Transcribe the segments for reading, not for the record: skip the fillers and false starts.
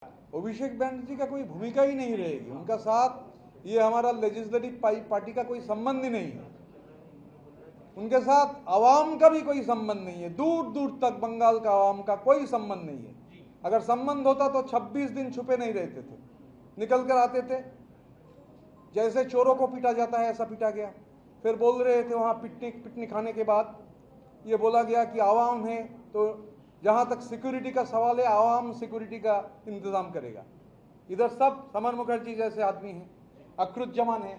अभिषेक बनर्जी का कोई भूमिका ही नहीं रहेगी, उनका साथ ये हमारा लेजिस्लेटिव पार्टी का कोई संबंध ही नहीं है, उनके साथ आवाम का भी कोई संबंध नहीं है, दूर दूर तक बंगाल का आवाम का कोई संबंध नहीं है। अगर संबंध होता तो 26 दिन छुपे नहीं रहते थे, निकल कर आते थे। जैसे चोरों को पीटा जाता है ऐसा पीटा गया। फिर बोल रहे थे वहां पिटनी खाने के बाद ये बोला गया कि आवाम है तो जहां तक सिक्योरिटी का सवाल है आवाम सिक्योरिटी का इंतजाम करेगा। इधर सब समर मुखर्जी जैसे आदमी हैं, अखरुज्जमान है,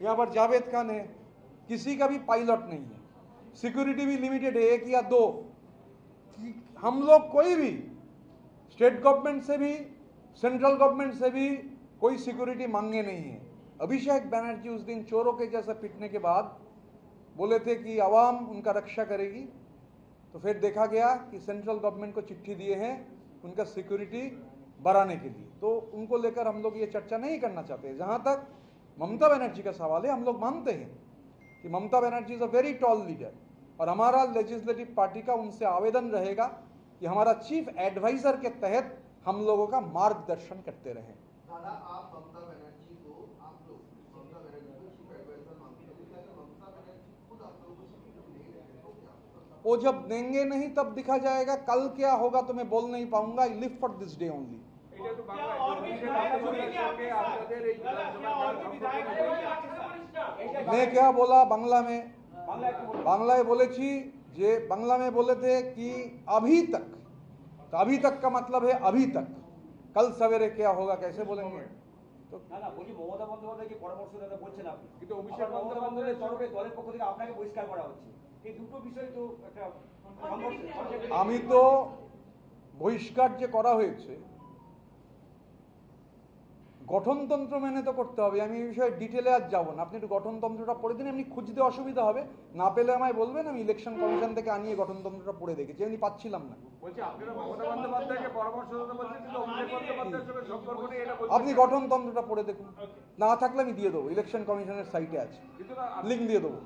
यहाँ पर जावेद खान है, किसी का भी पायलट नहीं है, सिक्योरिटी भी लिमिटेड है, 1 या 2। हम लोग कोई भी स्टेट गवर्नमेंट से भी सेंट्रल गवर्नमेंट से भी कोई सिक्योरिटी मांगे नहीं है। अभिषेक बनर्जी उस दिन चोरों के जैसा पीटने के बाद बोले थे कि आवाम उनका रक्षा करेगी, तो फिर देखा गया कि सेंट्रल गवर्नमेंट को चिट्ठी दिए हैं उनका सिक्योरिटी बढ़ाने के लिए। तो उनको लेकर हम लोग ये चर्चा नहीं करना चाहते। जहां तक ममता बनर्जी का सवाल है, हम लोग मानते हैं कि Mamata Banerjee is a very tall leader और हमारा लेजिस्लेटिव पार्टी का उनसे आवेदन रहेगा कि हमारा चीफ एडवाइजर के तहत हम लोगों का मार्गदर्शन करते रहें। दादा, आप ममता बनर्जी को ममता बनर्जी को चीफ एडवाइजर मांगते हैं, लेकिन ममता बनर्जी खुद आप लोगों को स्पीकर नहीं देते तो क्या? वो जब देंगे नहीं तब दिखा जाएगा। कल क्या होगा तो मैं बोल नहीं पाऊंगा। I live for this day only. मैं क्या बोला बांग्ला में? बांग्ला बोले जे बांग्ला में बोले थे कि अभी तक, तो अभी तक का मतलब है अभी तक, कल सवेरे क्या होगा कैसे बोलेंगे? তো না না বলি মমতা বন্দ্যোপাধ্যায়কে পরামর্শদাতা বলছেন আপনি, কিন্তু অভিষেক বন্দ্যোপাধ্যায়ের তরফে দলের পক্ষ থেকে আপনাকে বহিষ্কার করা হচ্ছে। এই দুটো বিষয় তো একটা সংঘর্ষ। আমি তো বহিষ্কার যে করা হয়েছে গঠনতন্ত্র মেনে তো করতে হবে। আমি এই বিষয়ে ডিটেলে আজ যাব না, আপনি একটু গঠনতন্ত্রটা পড়ে দিন। এমনি খুঁজতে অসুবিধা হবে, না পেলে আমায় বলবেন, আমি ইলেকশন কমিশন থেকে আনিয়ে গঠনতন্ত্রটা পড়ে দেখেছি, এমনি পাচ্ছিলাম না। আপনি গঠনতন্ত্রটা পড়ে দেখুন, না থাকলে আমি দিয়ে দেবো, ইলেকশন কমিশনের সাইটে আছে, লিঙ্ক দিয়ে দেবো।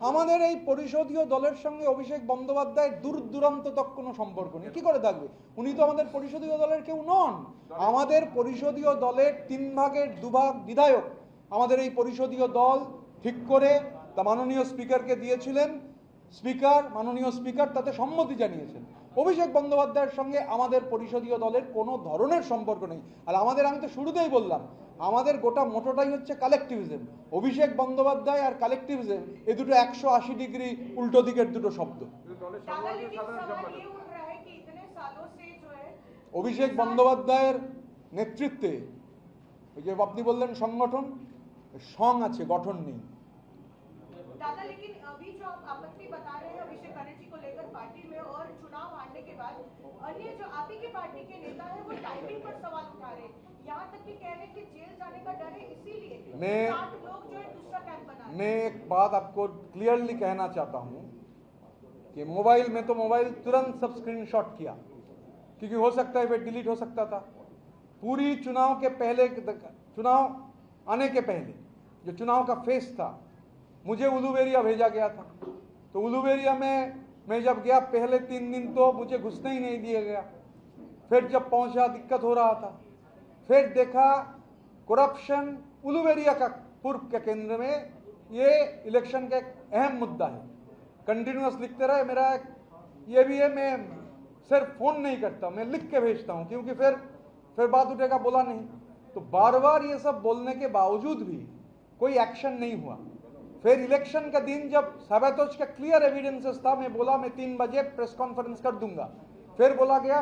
আমাদের এই পরিষদীয় দলের সঙ্গে অভিষেক বন্দ্যোপাধ্যায়ের দূর দূরান্ত তক কোনো সম্পর্ক নেই। কি করে থাকবে? উনি তো আমাদের পরিষদীয় দলের কেউ নন। আমাদের পরিষদীয় দলের 3 ভাগের 2 ভাগ বিধায়ক আমাদের এই পরিষদীয় দল ঠিক করে তা মাননীয় স্পিকারকে দিয়েছিলেন। স্পিকার, মাননীয় স্পিকার তাতে সম্মতি জানিয়েছেন। অভিষেক বন্দ্যোপাধ্যায়ের সঙ্গে আমাদের পরিষদীয় দলের কোনো ধরনের সম্পর্ক নেই। আর আমাদের, আমি তো শুরুতেই বললাম, আমাদের গোটা মোটোটাই হচ্ছে কালেকটিভিজম। অভিষেক বন্দ্যোপাধ্যায় আর কালেকটিভিজম এই দুটো 180 ডিগ্রি উল্টো দিকের দুটো শব্দ। অভিষেক বন্দ্যোপাধ্যায়ের নেতৃত্বে ওই যে আপনি বললেন সংগঠন, সং আছে, গঠন নেই। दादा, लेकिन अभी जो आप आपत्ति बता रहे हैं अभिषेक बनर्जी को लेकर पार्टी में, और चुनाव हारने के बाद अन्य जो आप ही की पार्टी के नेता हैं वो टाइमिंग पर सवाल उठा रहे हैं, यहाँ तक कि कह रहे हैं कि जेल जाने का डर है, इसीलिए 60 लोग जो है दूसरा कैंप बना रहे हैं। मैं एक बात आपको क्लियरली कहना चाहता हूँ कि मोबाइल में तो मोबाइल तुरंत सब स्क्रीनशॉट किया, क्योंकि हो सकता है वे डिलीट हो सकता था। पूरी चुनाव के पहले, चुनाव आने के पहले जो चुनाव का फेस था, मुझे उलूबेरिया भेजा गया था। तो उलूबेरिया में मैं जब गया पहले 3 दिन तो मुझे घुसने ही नहीं दिया गया। फिर जब पहुंचा दिक्कत हो रहा था। फिर देखा करप्शन उलूबेरिया का पूर्व के केंद्र में, ये इलेक्शन का एक अहम मुद्दा है। कंटिन्यूअस लिखते रहे। मेरा ये भी है, मैं सिर्फ फोन नहीं करता, मैं लिख के भेजता हूं, क्योंकि फिर बात उठेगा, बोला नहीं। तो बार बार ये सब बोलने के बावजूद भी कोई एक्शन नहीं हुआ। फिर इलेक्शन का दिन जब सबैतोज का क्लियर एविडेंसेस था, मैं बोला मैं 3 बजे प्रेस कॉन्फ्रेंस कर दूंगा। फिर बोला गया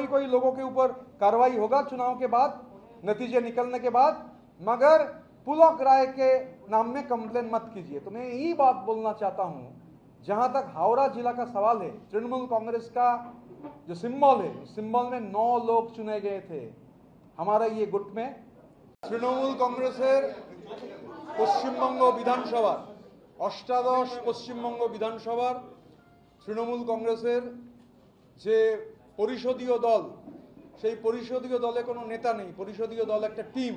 कोई लोगों के ऊपर कार्रवाई होगा चुनाव के बाद, नतीजे निकलने के बाद, मगर पुलक राय के नाम में कंप्लेन मत कीजिए। तो मैं यही बात बोलना चाहता हूं, जहां तक हावड़ा जिला का सवाल है, तृणमूल कांग्रेस का जो सिंबल है, सिंबल में 9 लोग चुने गए थे हमारा ये गुट में। तृणमूल कांग्रेसेर পশ্চিমবঙ্গ বিধানসভার 18 পশ্চিমবঙ্গ বিধানসভার তৃণমূল কংগ্রেসের যে পরিষদীয় দল, সেই পরিষদীয় দলে কোনো নেতা নেই। পরিষদীয় দল একটা টিম,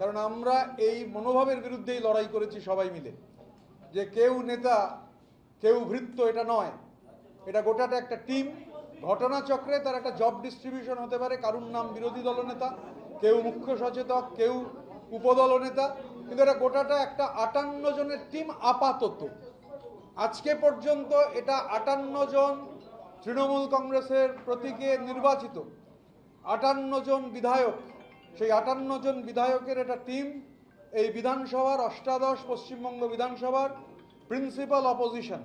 কারণ আমরা এই মনোভাবের বিরুদ্ধেই লড়াই করেছি সবাই মিলে। যে কেউ নেতা কেউ ভৃত্য, এটা নয়। এটা গোটাটা একটা টিম। ঘটনাচক্রে তার একটা জব ডিস্ট্রিবিউশন হতে পারে, কারুর নাম বিরোধী দলনেতা, কেউ মুখ্য সচেতক, কেউ উপদল নেতা, কিন্তু এটা গোটাটা একটা 58 জনের টিম আপাতত। আজকে পর্যন্ত এটা 58 জন তৃণমূল কংগ্রেসের প্রতীকে নির্বাচিত 58 জন বিধায়ক, সেই 58 জন বিধায়কের একটা টিম এই বিধানসভার অষ্টাদশ পশ্চিমবঙ্গ বিধানসভার প্রিন্সিপাল অপোজিশন।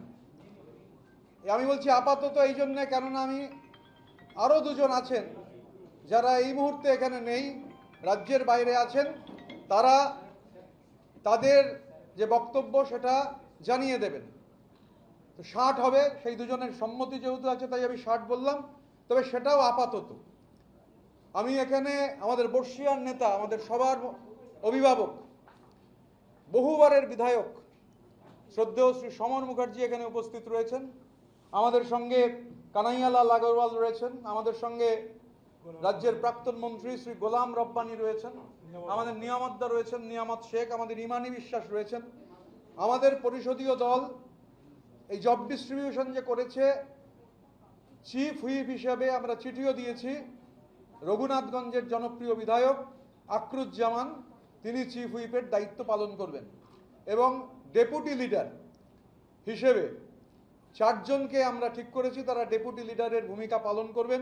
আমি বলছি আপাতত এই জন্যে, কেননা আমি আরও দুজন আছেন যারা এই মুহূর্তে এখানে নেই, রাজ্যের বাইরে আছেন, তারা তাদের যে বক্তব্য সেটা জানিয়ে দেবেন। তো 60 হবে, সেই দুজনের সম্মতি যেহেতু আছে তাই আমি 60 বললাম, তবে সেটাও আপাতত। আমি এখানে আমাদের বর্ষিয়ান নেতা, আমাদের সবার অভিভাবক, বহুবারের বিধায়ক শ্রদ্ধেয় শ্রী সমর মুখার্জি এখানে উপস্থিত রয়েছেন, আমাদের সঙ্গে কানাইয়ালাল আগরওয়াল রয়েছেন, আমাদের সঙ্গে রাজ্যের প্রাক্তন মন্ত্রী শ্রী গোলাম রব্বানি রয়েছেন, আমাদের নিয়ামতদা রয়েছেন, নিয়ামত শেখ, আমাদের ইমানি বিশ্বাস রয়েছেন। আমাদের পরিষদীয় দল এই জব ডিস্ট্রিবিউশন যে করেছে, চিফ হুইপ হিসাবে আমরা চিঠিও দিয়েছি রঘুনাথগঞ্জের জনপ্রিয় বিধায়ক আকরুজ্জামান, তিনি চিফ হুইপের দায়িত্ব পালন করবেন, এবং ডেপুটি লিডার হিসেবে 4 জনকে আমরা ঠিক করেছি, তারা ডেপুটি লিডারের ভূমিকা পালন করবেন।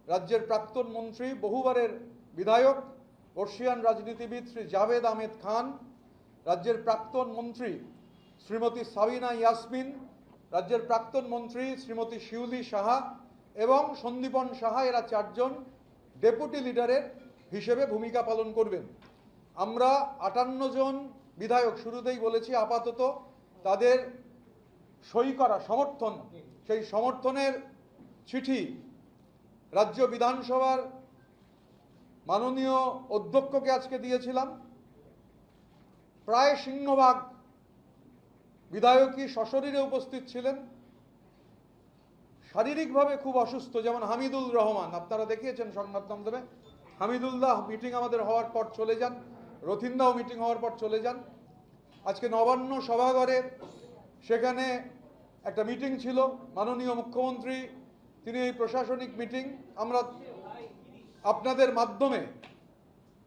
রাজ্যের প্রাক্তন মন্ত্রী, বহুবারের বিধায়ক, বর্ষিয়ান রাজনীতিবিদ শ্রী জাভেদ আহমেদ খান, রাজ্যের প্রাক্তন মন্ত্রী শ্রীমতী সাবিনা ইয়াসমিন, রাজ্যের প্রাক্তন মন্ত্রী শ্রীমতী শিউলি সাহা এবং সন্দীপন সাহা, এরা 4 জন ডেপুটি লিডারের হিসেবে ভূমিকা পালন করবেন। আমরা 58 জন বিধায়ক শুরুতেই বলেছি আপাতত তাদের সই করা সমর্থন, সেই সমর্থনের চিঠি রাজ্য বিধানসভার মাননীয় অধ্যক্ষকে আজকে দিয়েছিলাম। প্রায় সিংহভাগ বিধায়কই সশরীরে উপস্থিত ছিলেন। শারীরিকভাবে খুব অসুস্থ, যেমন হামিদুল রহমান, আপনারা দেখিয়েছেন সংবাদ মাধ্যমে, হামিদুল্লাহ মিটিং আমাদের হওয়ার পর চলে যান, রথিনদাও মিটিং হওয়ার পর চলে যান। আজকে নবান্ন সভাঘরে সেখানে একটা মিটিং ছিল, মাননীয় মুখ্যমন্ত্রী তিনি এই প্রশাসনিক মিটিং, আমরা আপনাদের মাধ্যমে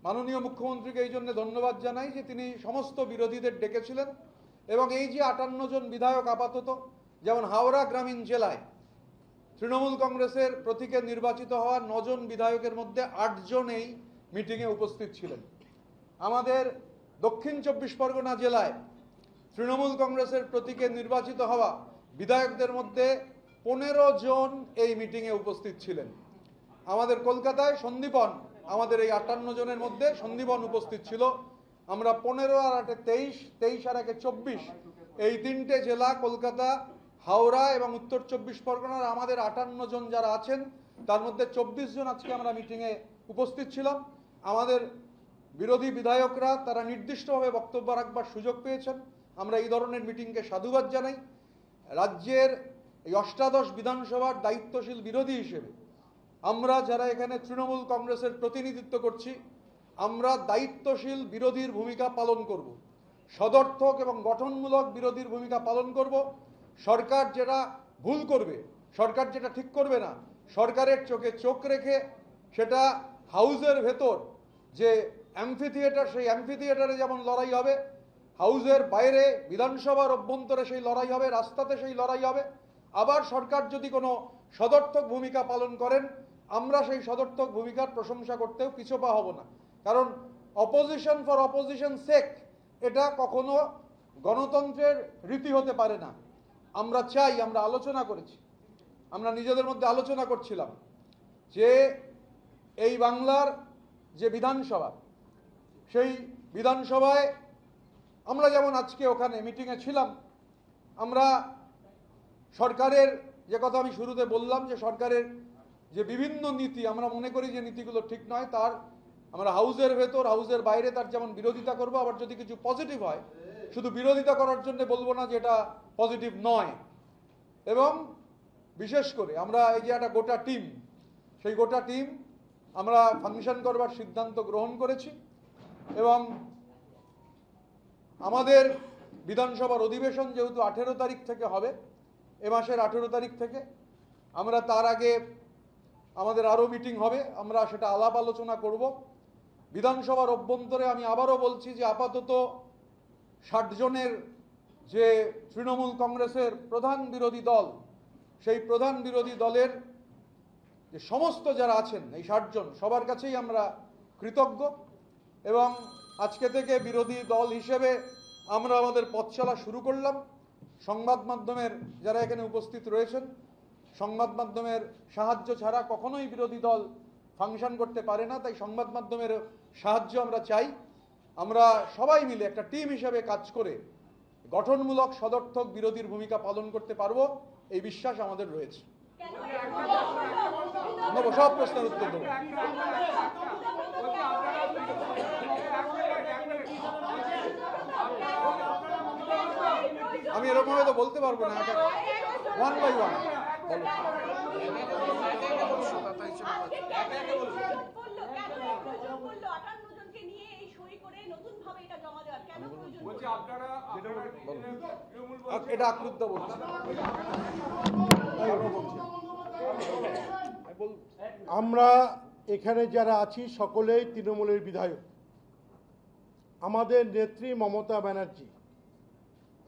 মাননীয় মুখ্যমন্ত্রীকে এই জন্য ধন্যবাদ জানাই যে তিনি সমস্ত বিরোধীদের ডেকেছিলেন, এবং এই যে 58 জন বিধায়ক আপাতত, যেমন হাওড়া গ্রামীণ জেলায় তৃণমূল কংগ্রেসের প্রতীকে নির্বাচিত হওয়া 9 জন বিধায়কের মধ্যে 8 জন এই মিটিংয়ে উপস্থিত ছিলেন। আমাদের দক্ষিণ 24 পরগনা জেলায় তৃণমূল কংগ্রেসের প্রতীকে নির্বাচিত হওয়া বিধায়কদের মধ্যে 15 জন এই মিটিংয়ে উপস্থিত ছিলেন। আমাদের কলকাতায় সন্দীপন, আমাদের এই 58 জনের মধ্যে সন্দীপন উপস্থিত ছিল। আমরা 15 আর 8 23, 23 আর 1 24, এই 3টে জেলা কলকাতা, হাওড়া এবং উত্তর 24 পরগনার আমাদের 58 জন যারা আছেন তার মধ্যে 24 জন আজকে আমরা মিটিংয়ে উপস্থিত ছিলাম। আমাদের বিরোধী বিধায়করা তারা নির্দিষ্টভাবে বক্তব্য রাখবার সুযোগ পেয়েছেন। আমরা এই ধরনের মিটিংকে সাধুবাদ জানাই। রাজ্যের এই অষ্টাদশ বিধানসভার দায়িত্বশীল বিরোধী হিসেবে আমরা যারা এখানে তৃণমূল কংগ্রেসের প্রতিনিধিত্ব করছি, আমরা দায়িত্বশীল বিরোধীর ভূমিকা পালন করব, সদর্থক এবং গঠনমূলক বিরোধীর ভূমিকা পালন করব। সরকার যেটা ভুল করবে, সরকার যেটা ঠিক করবে না, সরকারের চোখে চোখ রেখে সেটা হাউসের ভেতর যে অ্যাম্ফি থিয়েটার, সেই অ্যাম্ফি থিয়েটারে যেমন লড়াই হবে, হাউসের বাইরে বিধানসভার অভ্যন্তরে সেই লড়াই হবে, রাস্তাতে সেই লড়াই হবে। আবার সরকার যদি কোনো সদর্থক ভূমিকা পালন করেন, আমরা সেই সদর্থক ভূমিকার প্রশংসা করতেও পিছপা হব না, কারণ অপোজিশন ফর অপোজিশন সেক এটা কখনো গণতন্ত্রের রীতি হতে পারে না। আমরা চাই, আমরা আলোচনা করেছি, আমরা নিজেদের মধ্যে আলোচনা করছিলাম যে এই বাংলার যে বিধানসভা, সেই বিধানসভায় আমরা যেমন আজকে ওখানে মিটিংয়ে ছিলাম, আমরা সরকারের যে কথা আমি শুরুতে বললাম যে সরকারের যে বিভিন্ন নীতি আমরা মনে করি যে নীতিগুলো ঠিক নয়, তার আমরা হাউসের ভেতর হাউসের বাইরে তার যেমন বিরোধিতা করব, আবার যদি কিছু পজিটিভ হয় শুধু বিরোধিতা করার জন্য বলবো না যে এটা পজিটিভ নয়। এবং বিশেষ করে আমরা এই যে একটা গোটা টিম, সেই গোটা টিম আমরা ফাংশন করবার সিদ্ধান্ত গ্রহণ করেছি, এবং আমাদের বিধানসভার অধিবেশন যেহেতু 18 তারিখ থেকে হবে, এ মাসের 18 তারিখ থেকে, আমরা তার আগে আমাদের আরও মিটিং হবে, আমরা সেটা আলাপ আলোচনা করব। বিধানসভার অভ্যন্তরে আমি আবারও বলছি যে আপাতত 60 জনের যে তৃণমূল কংগ্রেসের প্রধান বিরোধী দল, সেই প্রধান বিরোধী দলের যে সমস্ত যারা আছেন এই 60 জন সবার কাছেই আমরা কৃতজ্ঞ, এবং আজকে থেকে বিরোধী দল হিসেবে আমরা আমাদের পথ চলা শুরু করলাম। সংবাদ মাধ্যমের যারা এখানে উপস্থিত রয়েছেন, সংবাদ মাধ্যমের সাহায্য ছাড়া কখনোই বিরোধী দল ফাংশন করতে পারে না, তাই সংবাদ মাধ্যমের সাহায্য আমরা চাই। আমরা সবাই মিলে একটা টিম হিসেবে কাজ করে গঠনমূলক সদর্থক বিরোধীর ভূমিকা পালন করতে পারবো, এই বিশ্বাস আমাদের রয়েছে। সব প্রশ্নের উত্তর দেবো। আমি এরকম হয়তো বলতে পারবো না, ওয়ান বাই ওয়ান এটা আক্রুদ্ধ বলছে। আমরা এখানে যারা আছি সকলেই তৃণমূলের বিধায়ক। আমাদের নেত্রী মমতা ব্যানার্জি,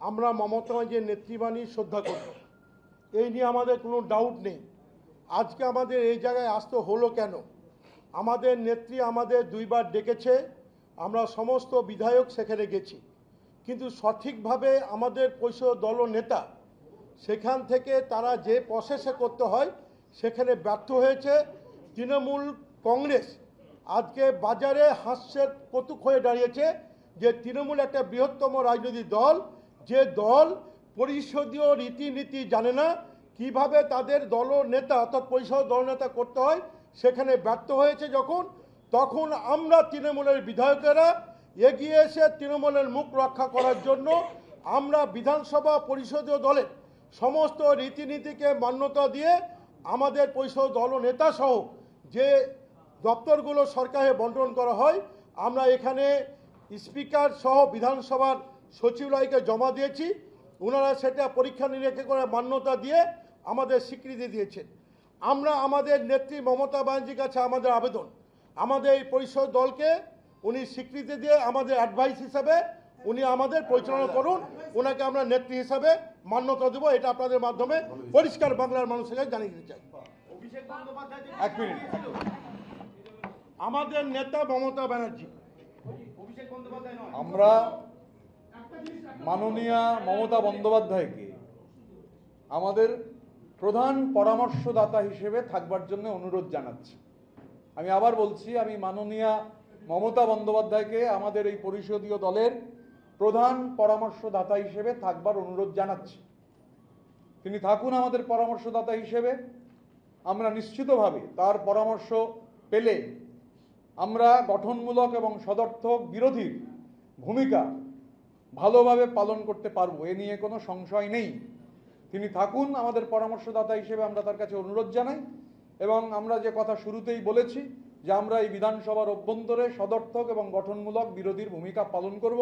আমরা মমতা ব্যানার্জির নেতৃবাণী শ্রদ্ধা করব, এই নিয়ে আমাদের কোনো ডাউট নেই। আজকে আমাদের এই জায়গায় আসতে হলো কেন? আমাদের নেত্রী আমাদের 2 বার ডেকেছে, আমরা সমস্ত বিধায়ক সেখানে গেছি, কিন্তু সঠিকভাবে আমাদের পরিষদ দল নেতা সেখান থেকে তারা যে প্রসেসে করতে হয় সেখানে ব্যর্থ হয়েছে। তৃণমূল কংগ্রেস আজকে বাজারে হাস্যের কৌতুক হয়ে দাঁড়িয়েছে যে তৃণমূল একটা বৃহত্তম রাজনৈতিক দল, যে দল পরিষদীয় রীতিনীতি জানে না, কিভাবে তাদের দলনেতা অর্থাৎ পরিষদ দলনেতা করতে হয় সেখানে ব্যর্থ হয়েছে। তখন আমরা তৃণমূলের বিধায়কেরা এগিয়ে এসে তৃণমূলের মুখ রক্ষা করার জন্য আমরা বিধানসভা পরিষদীয় দলের সমস্ত রীতিনীতিকে মান্যতা দিয়ে আমাদের পরিষদ দলনেতা সহ যে দপ্তরগুলো সরকারে বন্টন করা হয়, আমরা এখানে স্পিকার সহ বিধানসভার সচিবালয়কে জমা দিয়েছি। ওনারা সেটা পরীক্ষা নিরীক্ষা করে মান্যতা দিয়ে আমাদের স্বীকৃতি দিয়েছেন। আমরা আমাদের নেত্রী মমতা ব্যানার্জির কাছে আমাদের আবেদন, আমাদের এই পরিষদ দলকে উনি স্বীকৃতি দিয়ে আমাদের অ্যাডভাইস হিসাবে উনি আমাদের পরিচালনা করুন, ওনাকে আমরা নেত্রী হিসাবে মান্যতা দেবো, এটা আপনাদের মাধ্যমে পরিষ্কার বাংলার মানুষের কাছে জানিয়ে দিতে চাই। এক মিনিট, আমাদের নেতা মমতা ব্যানার্জি, আমরা মাননীয়া মমতা বন্দ্যোপাধ্যায়কে আমাদের প্রধান পরামর্শদাতা হিসেবে থাকবার জন্য অনুরোধ জানাচ্ছি। আমি আবার বলছি, আমি মাননীয়া মমতা বন্দ্যোপাধ্যায়কে আমাদের এই পরিষদীয় দলের প্রধান পরামর্শদাতা হিসেবে থাকবার অনুরোধ জানাচ্ছি। তিনি থাকুন আমাদের পরামর্শদাতা হিসেবে। আমরা নিশ্চিতভাবে তার পরামর্শ পেলে আমরা গঠনমূলক এবং সদর্থক বিরোধীর ভূমিকা ভালোভাবে পালন করতে পারবো, এ নিয়ে কোনো সংশয় নেই। তিনি থাকুন আমাদের পরামর্শদাতা হিসেবে, আমরা তার কাছে অনুরোধ জানাই। এবং আমরা যে কথা শুরুতেই বলেছি যে আমরা এই বিধানসভার অভ্যন্তরে সদর্থক এবং গঠনমূলক বিরোধীর ভূমিকা পালন করব।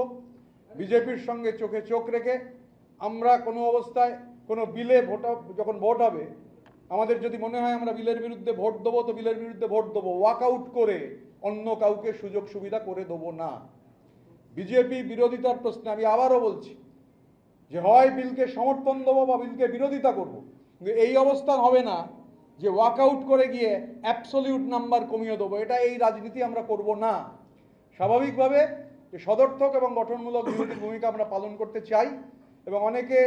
বিজেপির সঙ্গে চোখে চোখ রেখে আমরা কোনো অবস্থায় কোনো বিলে যখন ভোট হবে, আমাদের যদি মনে হয় আমরা বিলের বিরুদ্ধে ভোট দেবো তো বিলের বিরুদ্ধে ভোট দেবো, ওয়াকআউট করে অন্য কাউকে সুযোগ সুবিধা করে দেবো না। বিজেপি বিরোধিতার প্রশ্নে আমি আবারও বলছি যে হয় বিলকে সমর্থন দেবো বা বিলকে বিরোধিতা করব, কিন্তু এই অবস্থান হবে না যে ওয়াকআউট করে গিয়ে অ্যাবসলিউট নাম্বার কমিয়ে দেবো। এটা এই রাজনীতি আমরা করব না। স্বাভাবিকভাবে সদর্থক এবং গঠনমূলক বিরোধীর ভূমিকা আমরা পালন করতে চাই। এবং অনেকে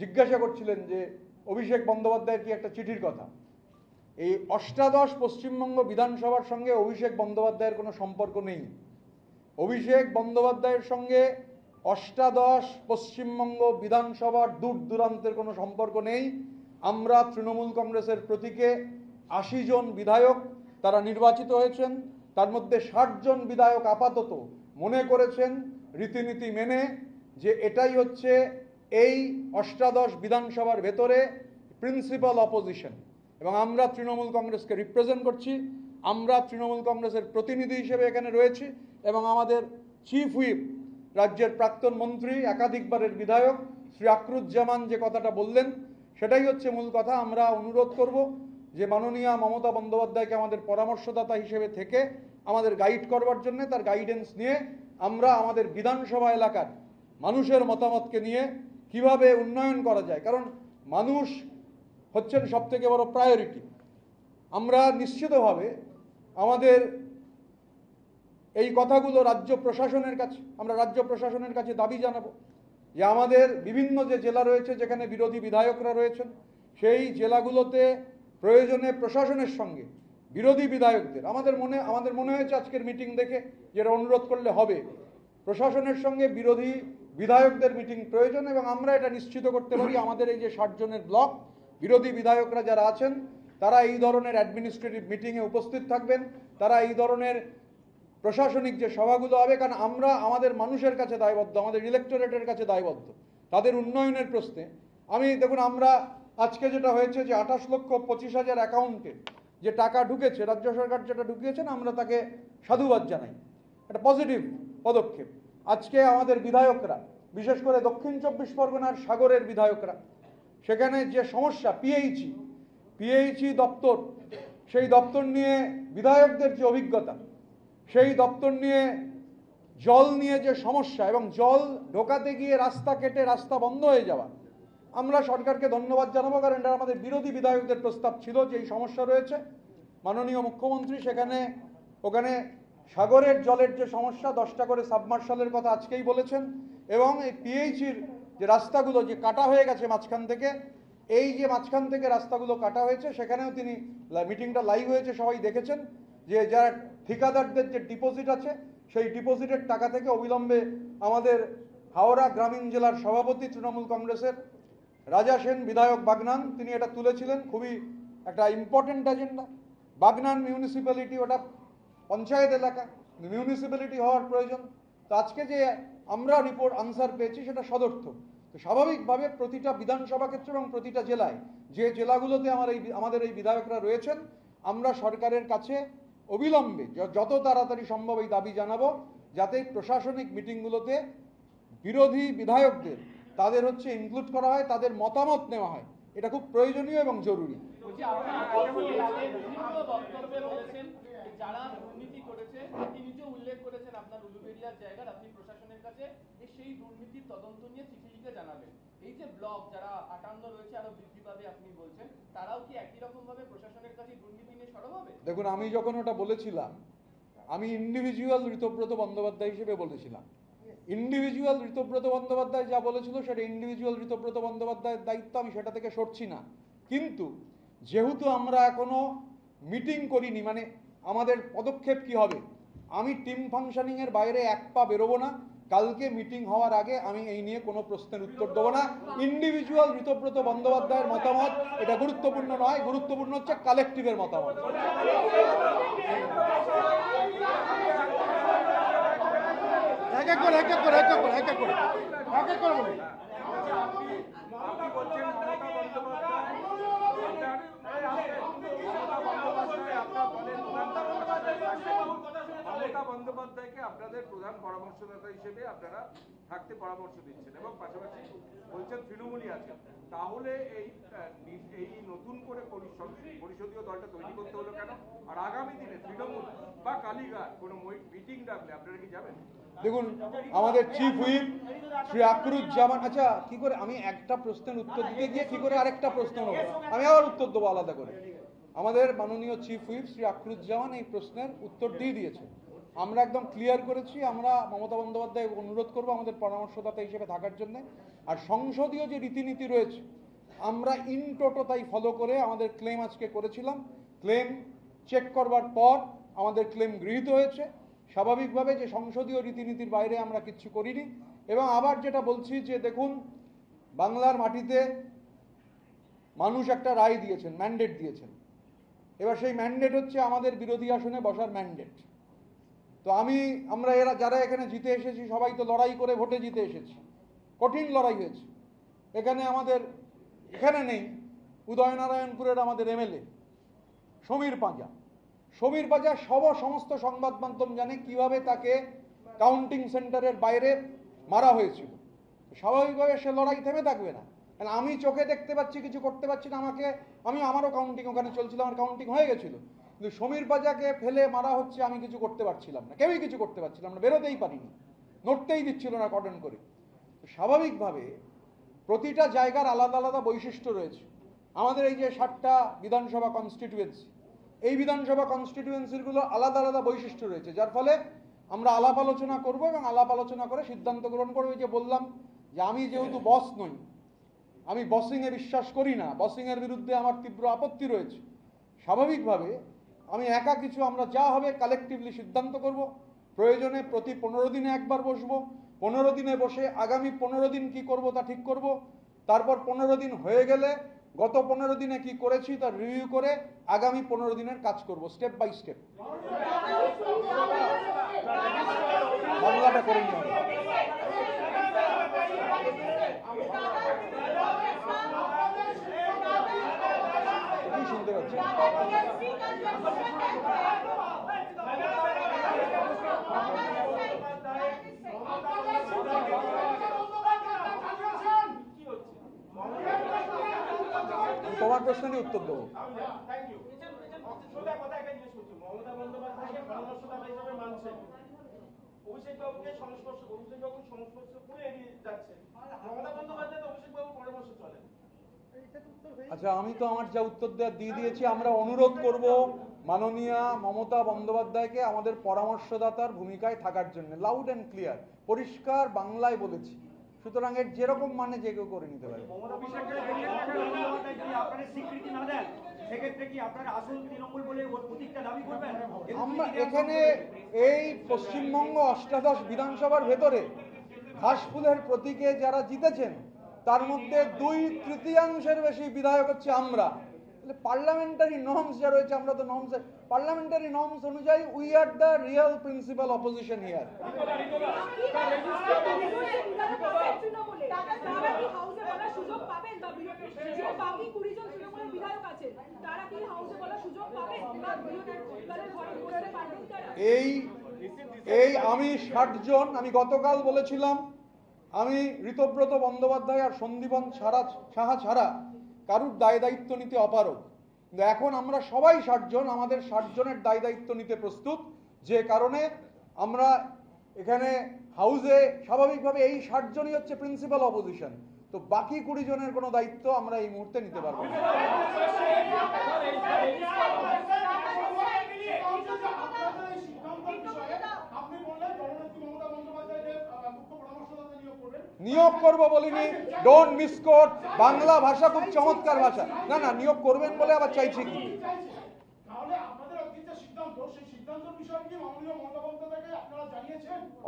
জিজ্ঞাসা করছিলেন যে অভিষেক বন্দ্যোপাধ্যায়ের কি একটা চিঠির কথা। এই অষ্টাদশ পশ্চিমবঙ্গ বিধানসভার সঙ্গে অভিষেক বন্দ্যোপাধ্যায়ের কোনো সম্পর্ক নেই। অভিষেক বন্দ্যোপাধ্যায়ের সঙ্গে অষ্টাদশ পশ্চিমবঙ্গ বিধানসভার দূর দূরান্তের কোনো সম্পর্ক নেই। আমরা তৃণমূল কংগ্রেসের প্রতীকে 80 জন বিধায়ক তারা নির্বাচিত হয়েছেন, তার মধ্যে 60 জন বিধায়ক আপাতত মনে করেছেন রীতিনীতি মেনে যে এটাই হচ্ছে এই অষ্টাদশ বিধানসভার ভেতরে প্রিন্সিপাল অপোজিশন, এবং আমরা তৃণমূল কংগ্রেসকে রিপ্রেজেন্ট করছি। আমরা তৃণমূল কংগ্রেসের প্রতিনিধি হিসেবে এখানে রয়েছি এবং আমাদের চিফ হুইপ রাজ্যের প্রাক্তন মন্ত্রী, একাধিকবারের বিধায়ক শ্রী আকরুজ্জামান যে কথাটা বললেন, সেটাই হচ্ছে মূল কথা। আমরা অনুরোধ করব যে মাননীয়া মমতা বন্দ্যোপাধ্যায়কে আমাদের পরামর্শদাতা হিসেবে থেকে আমাদের গাইড করবার জন্য, তার গাইডেন্স নিয়ে আমরা আমাদের বিধানসভা এলাকার মানুষের মতামতকে নিয়ে কিভাবে উন্নয়ন করা যায়, কারণ মানুষ হচ্ছেন সবথেকে বড় প্রায়োরিটি। আমরা নিশ্চিতভাবে আমাদের এই কথাগুলো রাজ্য প্রশাসনের কাছে দাবি জানাবো যে আমাদের বিভিন্ন যে জেলা রয়েছে যেখানে বিরোধী বিধায়করা রয়েছেন, সেই জেলাগুলোতে প্রয়োজনে প্রশাসনের সঙ্গে বিরোধী বিধায়কদের, আমাদের মনে হয়েছে আজকের মিটিং দেখে যেটা অনুরোধ করলে হবে, প্রশাসনের সঙ্গে বিরোধী বিধায়কদের মিটিং প্রয়োজন, এবং আমরা এটা নিশ্চিত করতে পারি আমাদের এই যে 60 জনের ব্লক বিরোধী বিধায়করা যারা আছেন তারা এই ধরনের অ্যাডমিনিস্ট্রেটিভ মিটিংয়ে উপস্থিত থাকবেন, তারা এই ধরনের প্রশাসনিক যে সভাগুলো হবে, কারণ আমরা আমাদের মানুষের কাছে দায়বদ্ধ, আমাদের ইলেকটোরেটের কাছে দায়বদ্ধ তাদের উন্নয়নের প্রশ্নে। দেখুন আমরা আজকে যেটা হয়েছে যে 28,25,000 অ্যাকাউন্টে যে টাকা ঢুকেছে, রাজ্য সরকার যেটা ঢুকিয়েছেন, আমরা তাকে সাধুবাদ জানাই, একটা পজিটিভ পদক্ষেপ। আজকে আমাদের বিধায়করা, বিশেষ করে দক্ষিণ 24 পরগনার সাগরের বিধায়করা, সেখানে যে সমস্যা পিএইচই দপ্তর, সেই দপ্তর নিয়ে বিধায়কদের যে অভিজ্ঞতা, সেই দপ্তর নিয়ে জল নিয়ে যে সমস্যা এবং জল ঢোকাতে গিয়ে রাস্তা কেটে রাস্তা বন্ধ হয়ে যাওয়া, আমরা সরকারকে ধন্যবাদ জানাবো, কারণ এটা আমাদের বিরোধী বিধায়কদের প্রস্তাব ছিল যে এই সমস্যা রয়েছে। মাননীয় মুখ্যমন্ত্রী ওখানে সাগরের জলের যে সমস্যা, 10টা করে সাবমার্শালের কথা আজকেই বলেছেন, এবং এই পিএইচির যে রাস্তাগুলো যে কাটা হয়ে গেছে মাঝখান থেকে, এই যে মাঝখান থেকে রাস্তাগুলো কাটা হয়েছে, সেখানেও তিনি মিটিংটা লাইভ হয়েছে, সবাই দেখেছেন যে যারা ঠিকাদারদের যে ডিপোজিট আছে, সেই ডিপোজিটের টাকা থেকে অবিলম্বে আমাদের হাওড়া গ্রামীণ জেলার সভাপতি তৃণমূল কংগ্রেসের রাজা সেন বিধায়ক বাগনান, তিনি এটা তুলেছিলেন, খুবই একটা ইম্পর্টেন্ট এজেন্ডা। বাগনান মিউনিসিপ্যালিটি, ওটা পঞ্চায়েত এলাকা, মিউনিসিপ্যালিটি হওয়ার প্রয়োজন। তো আজকে যে আমরা রিপোর্ট আনসার পেয়েছি সেটা সদর্থক। তো স্বাভাবিকভাবে প্রতিটা বিধানসভা ক্ষেত্রে এবং প্রতিটা জেলায় যে জেলাগুলোতে আমাদের এই বিধায়করা রয়েছেন, আমরা সরকারের কাছে অবিলম্বে যত তাড়াতাড়ি সম্ভব এই দাবি জানাবো, যাতে প্রশাসনিক মিটিংগুলোতে বিরোধী বিধায়কদের তাদের ইনক্লুড করা হয়, তাদের মতামত নেওয়া হয়। এটা খুব প্রয়োজনীয় এবং জরুরি। যারা দুর্নীতি করেছে, আপনি নিজে উল্লেখ করেছেন আপনার উলুবেড়িয়ার জায়গার, আপনি প্রশাসনের কাছে সেই দুর্নীতির তদন্ত নিয়ে চিঠি লিখে জানাবেন। এই যে ব্লক যারা 58 রয়েছে, আরো বৃদ্ধি পাবে আপনি বলছেন, তারাও কি একই রকম ভাবে প্রশাসনের কাছে দুর্নীতি নিয়ে সরব হবে? দেখুন, আমি যখন ওটা বলেছিলাম, আমি ইন্ডিভিজুয়াল ঋতব্রত বন্দ্যোপাধ্যায় হিসেবে বলেছিলাম। ইন্ডিভিজুয়াল ঋতব্রত বন্দ্যোপাধ্যায় যা বলেছিল সেটা ইন্ডিভিজুয়াল ঋতব্রত বন্দ্যোপাধ্যায়ের দায়িত্ব, আমি সেটা থেকে সরছি না। কিন্তু যেহেতু আমরা এখনো মিটিং করিনি, মানে আমাদের পদক্ষেপ কি হবে, আমি টিম ফাংশনিংয়ের বাইরে এক পা বেরোবো না। কালকে মিটিং হওয়ার আগে আমি এই নিয়ে কোনো প্রশ্নের উত্তর দেবো না। ইন্ডিভিজুয়াল ঋতব্রত বন্দ্যোপাধ্যায়ের মতামত এটা গুরুত্বপূর্ণ নয়, গুরুত্বপূর্ণ হচ্ছে কালেকটিভের মতামত। মমতা বন্দ্যোপাধ্যায়কে আপনাদের প্রধান পরামর্শদাতা হিসেবে আপনারা থাকতে পরামর্শ দিচ্ছেন এবং পাশাপাশি বলছেন তৃণমূলই আছেন, তাহলে এই নতুন করে পরিষদীয় দলটা তৈরি করতে হলো কেন? আর আগামী দিনে তৃণমূল বা কালীঘাট কোনো মিটিং ডাকলে আপনারা কি যাবেন? দেখুন, আমাদের চিফ হুইপ শ্রী আকরুজ্জামান, আচ্ছা কি করে আমি একটা প্রশ্নের উত্তর দিতে গিয়ে কি করে আরেকটা প্রশ্ন নেব, আমি আবার উত্তর দেবো আলাদা করে। আমাদের মাননীয় চিফ হুইপ শ্রী আকরুজ্জামান এই প্রশ্নের উত্তর দিয়ে দিয়েছে। আমরা একদম ক্লিয়ার করেছি, আমরা মমতা বন্দ্যোপাধ্যায় অনুরোধ করবো আমাদের পরামর্শদাতা হিসেবে থাকার জন্য। আর সংসদীয় যে রীতিনীতি রয়েছে আমরা ইন টোটো তাই ফলো করে আমাদের ক্লেম আজকে করেছিলাম। ক্লেম চেক করবার পর আমাদের ক্লেম গৃহীত হয়েছে। স্বাভাবিকভাবে যে সংসদীয় রীতিনীতির বাইরে আমরা কিচ্ছু করিনি। এবং আবার যেটা বলছি যে দেখুন, বাংলার মাটিতে মানুষ একটা রায় দিয়েছেন, ম্যান্ডেট দিয়েছেন। এবার সেই ম্যান্ডেট হচ্ছে আমাদের বিরোধী আসনে বসার ম্যান্ডেট। তো আমরা যারা এখানে জিতে এসেছি সবাই তো লড়াই করে ভোটে জিতে এসেছি, কঠিন লড়াই হয়েছে। এখানে নেই উদয়নারায়ণপুরের আমাদের এমএলএ সমীর পাঁজা। সমীর পাঁজা সমস্ত সংবাদ মাধ্যম জানে কিভাবে তাকে কাউন্টিং সেন্টারের বাইরে মারা হয়েছিল, স্বাভাবিকভাবে সে লড়াই থেমে থাকবে না। কারণ আমি চোখে দেখতে পাচ্ছি, কিছু করতে পারছি না, আমারও কাউন্টিং ওখানে চলছিল, আমার কাউন্টিং হয়ে গেছিল, কিন্তু সমীর পাজাকে ফেলে মারা হচ্ছে, আমি কিছু করতে পারছিলাম না, কেউই কিছু করতে পারছিলাম না, বেরোতেই পারিনি, নড়তেই দিচ্ছিল না কর্ডন করে। স্বাভাবিকভাবে প্রতিটা জায়গার আলাদা আলাদা বৈশিষ্ট্য রয়েছে। আমাদের এই যে 60টা বিধানসভা কনস্টিটিউয়েন্সি, এই বিধানসভা কনস্টিটিউয়েন্সিগুলো আলাদা আলাদা বৈশিষ্ট্য রয়েছে, যার ফলে আমরা আলাপ আলোচনা করব এবং আলাপ আলোচনা করে সিদ্ধান্ত গ্রহণ করবো। যে বললাম যে আমি যেহেতু বস নই, আমি বসিংয়ে বিশ্বাস করি না, বসিংয়ের বিরুদ্ধে আমার তীব্র আপত্তি রয়েছে, স্বাভাবিকভাবে আমি একা কিছু, আমরা যা হবে কালেকটিভলি সিদ্ধান্ত করব। প্রয়োজনে প্রতি 15 দিনে একবার বসবো, 15 দিনে বসে আগামী 15 দিন কি করব তা ঠিক করব। তারপর 15 দিন হয়ে গেলে গত 15 দিনে কি করেছি তা রিভিউ করে আগামী 15 দিনের কাজ করব, স্টেপ বাই স্টেপ। বাংলাটা করে নিয়ে শুনতে পাচ্ছি। তোমার প্রশ্নের উত্তর দেবো। মমতা বন্দ্যোপাধ্যায়কে পরামর্শদাতা হিসেবে মানছেন, অভিষেক বাবুকে সংস্পর্শ করে এড়িয়ে যাচ্ছে, মমতা বন্দ্যোপাধ্যায় তো অভিষেক বাবুর পরামর্শ চলে। আচ্ছা, আমি তো আমার যা উত্তর দেওয়ার দিয়ে দিয়েছি। আমরা অনুরোধ করব মাননীয়া মমতা বন্দ্যোপাধ্যায়কে আমাদের পরামর্শদাতার ভূমিকায় থাকার জন্য, লাউড অ্যান্ড ক্লিয়ার, পরিষ্কার বাংলায় বলেছি। সুতরাং এর যেরকম মানে যে কেউ করে নিতে পারে। আমরা এখানে এই পশ্চিমবঙ্গ অষ্টাদশ বিধানসভার ভেতরে ঘাসফুলের প্রতীকে যারা জিতেছেন তার মধ্যে 2/3 বেশি বিধায়ক হচ্ছে আমরা। পার্লামেন্টারি নর্মস যা রয়েছে, আমরা তো নর্মস, পার্লামেন্টারি নর্মস অনুযায়ী we are the real principal opposition here. এই আমি 60 জন, আমি গতকাল বলেছিলাম আমি ঋতব্রত বন্দ্যোপাধ্যায় আর সন্দীপন সাহা ছাড়া কারুর দায় দায়িত্ব নিতে অপারগ, কিন্তু এখন আমরা সবাই 60 জন, আমাদের 60 জনের দায় দায়িত্ব নিতে প্রস্তুত। যে কারণে আমরা এখানে হাউসে স্বাভাবিকভাবে এই 60 জনই হচ্ছে প্রিন্সিপাল অপোজিশন, তো বাকি 20 জনের কোনো দায়িত্ব আমরা এই মুহূর্তে নিতে পারবো না। নিয়োগ করবো বলিনি, ডোন্ট মিসকোট, বাংলা ভাষা খুব চমৎকার ভাষা। না না, নিয়োগ করবেন বলে আবার চাইছি কি?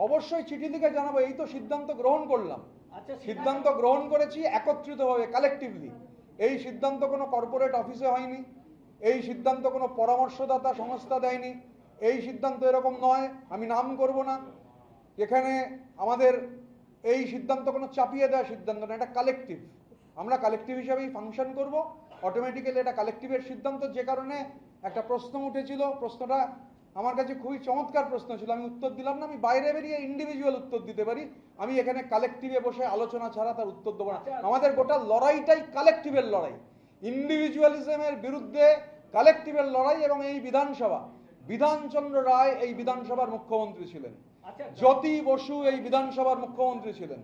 অবশ্যই চিঠি লিখে জানাবো, এই তো সিদ্ধান্ত গ্রহণ করলাম। সিদ্ধান্ত গ্রহণ করেছি একত্রিতভাবে, কালেকটিভলি। এই সিদ্ধান্ত কোনো কর্পোরেট অফিসে হয়নি, এই সিদ্ধান্ত কোনো পরামর্শদাতা সংস্থা দেয়নি, এই সিদ্ধান্ত এরকম নয় আমি নাম করব না এখানে। আমাদের এই সিদ্ধান্ত কোনো চাপিয়ে দেওয়ার সিদ্ধান্ত না, এটা কালেকটিভ। আমরা কালেকটিভ হিসাবেই ফাংশন করব, অটোমেটিক্যালি এটা কালেকটিভের সিদ্ধান্ত। যে কারণে একটা প্রশ্ন উঠেছিল, প্রশ্নটা আমার কাছে খুবই চমৎকার প্রশ্ন ছিল, আমি উত্তর দিলাম না। আমি বাইরে বেরিয়ে ইন্ডিভিজুয়াল উত্তর দিতে পারি, আমি এখানে কালেকটিভে বসে আলোচনা ছাড়া তার উত্তর দেবো না। আমাদের গোটা লড়াইটাই কালেকটিভের লড়াই, ইন্ডিভিজুয়ালিজমের বিরুদ্ধে কালেকটিভের লড়াই। এবং এই বিধানসভা, বিধানচন্দ্র রায় এই বিধানসভার মুখ্যমন্ত্রী ছিলেন, জ্যোতি বসু এই বিধানসভার মুখ্যমন্ত্রী ছিলেন,